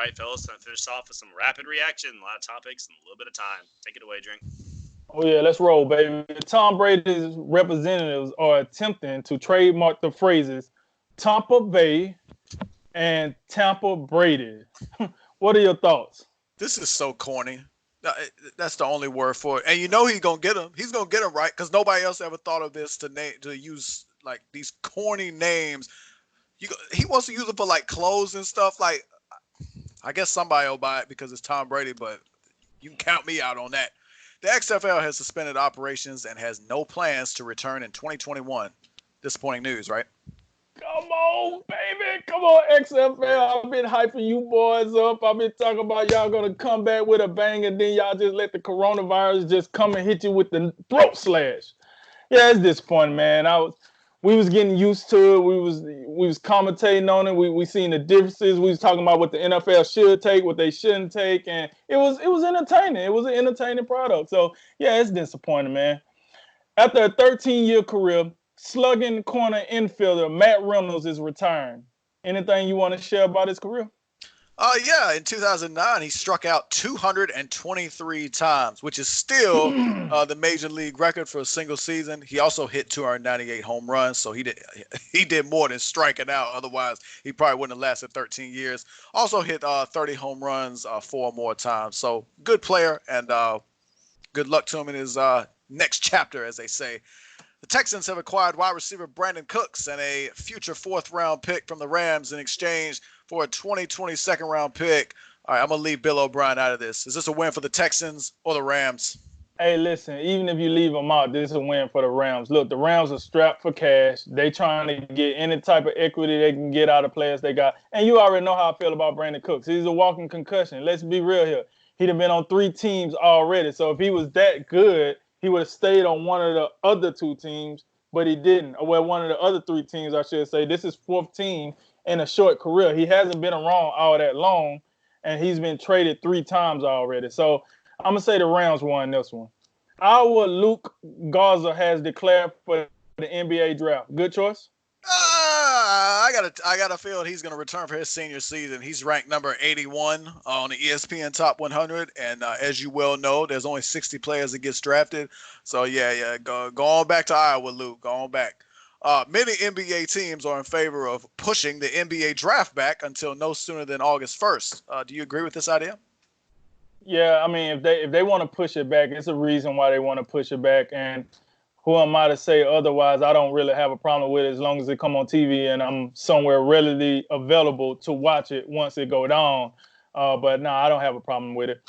right, fellas. Time to finish off with some rapid reaction, a lot of topics, and a little bit of time. Take it away, Drink. Oh yeah, let's roll, baby. Tom Brady's representatives are attempting to trademark the phrases Tampa Bay and Tampa Brady. What are your thoughts? This is so corny. That's the only word for it. And you know he's gonna get them. He's gonna get them right because nobody else ever thought of this to use like these corny names. He wants to use it for like clothes and stuff. Like I guess somebody will buy it because it's Tom Brady, but you can count me out on that. The XFL has suspended operations and has no plans to return in 2021. Disappointing news, right? Come on, baby. Come on, XFL. I've been hyping you boys up. I've been talking about y'all going to come back with a bang, and then y'all just let the coronavirus just come and hit you with the throat slash. Yeah, it's disappointing, man. We was getting used to it. We was commentating on it. We seen the differences. We was talking about what the NFL should take, what they shouldn't take, and it was entertaining. It was an entertaining product. So, yeah, it's disappointing, man. After a 13-year career, slugging corner infielder Matt Reynolds is retiring. Anything you want to share about his career? Yeah, in 2009, he struck out 223 times, which is still the major league record for a single season. He also hit 298 home runs, so he did more than striking out. Otherwise, he probably wouldn't have lasted 13 years. Also hit 30 home runs 4 more times. So good player, and good luck to him in his next chapter, as they say. The Texans have acquired wide receiver Brandon Cooks and a future 4th-round pick from the Rams in exchange for a 2020 second-round pick. All right, I'm going to leave Bill O'Brien out of this. Is this a win for the Texans or the Rams? Hey, listen, even if you leave them out, this is a win for the Rams. Look, the Rams are strapped for cash. They trying to get any type of equity they can get out of players they got. And you already know how I feel about Brandon Cooks. He's a walking concussion. Let's be real here. He'd have been on 3 teams already. So if he was that good, he would have stayed on one of the other 2 teams, but he didn't. Well, one of the other 3 teams, I should say. This is 4th team in a short career. He hasn't been around all that long, and he's been traded 3 times already. So I'm going to say the Rams won this one. Our Luke Gaza has declared for the NBA draft. Good choice? I got a feel he's going to return for his senior season. He's ranked number 81 on the ESPN Top 100, and as you well know, there's only 60 players that gets drafted. So yeah, go on back to Iowa, Luke. Go on back. Many NBA teams are in favor of pushing the NBA draft back until no sooner than August 1st. Do you agree with this idea? Yeah, I mean, if they want to push it back, it's a reason why they want to push it back, and who am I to say otherwise? I don't really have a problem with it as long as it come on TV and I'm somewhere readily available to watch it once it go down. But no, I don't have a problem with it.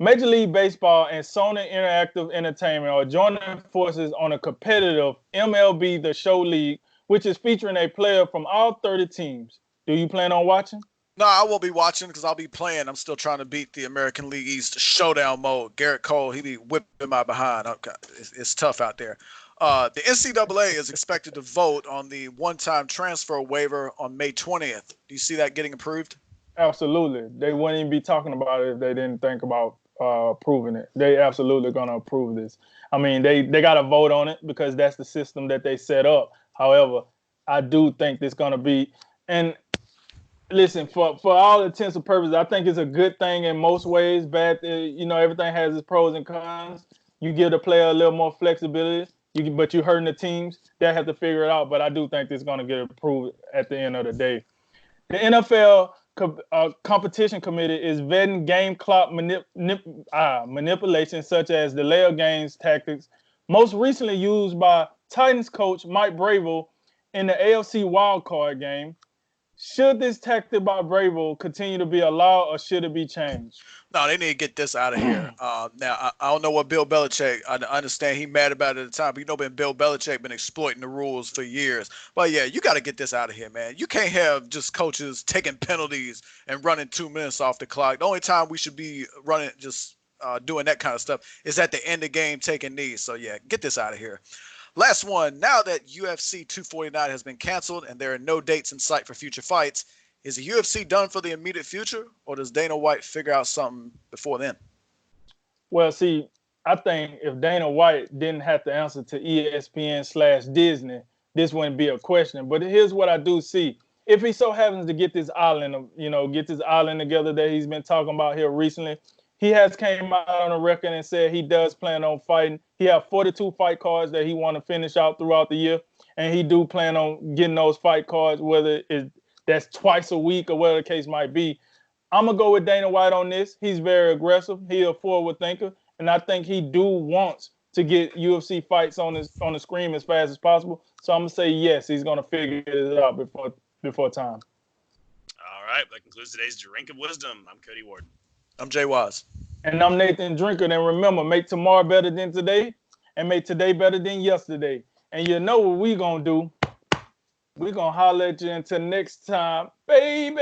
Major League Baseball and Sony Interactive Entertainment are joining forces on a competitive MLB The Show League, which is featuring a player from all 30 teams. Do you plan on watching? No, I won't be watching because I'll be playing. I'm still trying to beat the American League East showdown mode. Garrett Cole, he be whipping my behind. Okay. It's tough out there. The NCAA is expected to vote on the one-time transfer waiver on May 20th. Do you see that getting approved? Absolutely. They wouldn't even be talking about it if they didn't think about approving it. They absolutely going to approve this. I mean, they got to vote on it because that's the system that they set up. However, I do think it's going to be, and listen, for all intents and purposes, I think it's a good thing in most ways. Bad, everything has its pros and cons. You give the player a little more flexibility, but you're hurting the teams. They have to figure it out. But I do think it's going to get approved at the end of the day. The NFL competition committee is vetting game clock manipulation, such as delay of games tactics, most recently used by Titans coach Mike Vrabel in the AFC wildcard game. Should this tactic by Vrabel continue to be allowed, or should it be changed? No, they need to get this out of here. Now, I don't know what Bill Belichick, I understand he mad about it at the time, but Bill Belichick been exploiting the rules for years. But yeah, you got to get this out of here, man. You can't have just coaches taking penalties and running 2 minutes off the clock. The only time we should be running, just doing that kind of stuff is at the end of the game taking knees. So yeah, get this out of here. Last one. Now that UFC 249 has been canceled and there are no dates in sight for future fights, is the UFC done for the immediate future, or does Dana White figure out something before then? Well, see, I think if Dana White didn't have to answer to ESPN/Disney, this wouldn't be a question. But here's what I do see. if he so happens to get this island, get this island together that he's been talking about here recently, he has came out on a record and said he does plan on fighting. He have 42 fight cards that he want to finish out throughout the year, and he do plan on getting those fight cards, whether that's twice a week or whatever the case might be. I'm gonna go with Dana White on this. He's very aggressive. He's a forward thinker, and I think he wants to get UFC fights on the screen as fast as possible. So I'm gonna say yes, he's gonna figure it out before time. All right, that concludes today's Drink of Wisdom. I'm Cody Warden. I'm Jay Wise. And I'm Nathan Drinker. And remember, make tomorrow better than today, and make today better than yesterday. And you know what we gonna do? We gonna holler at you until next time, baby.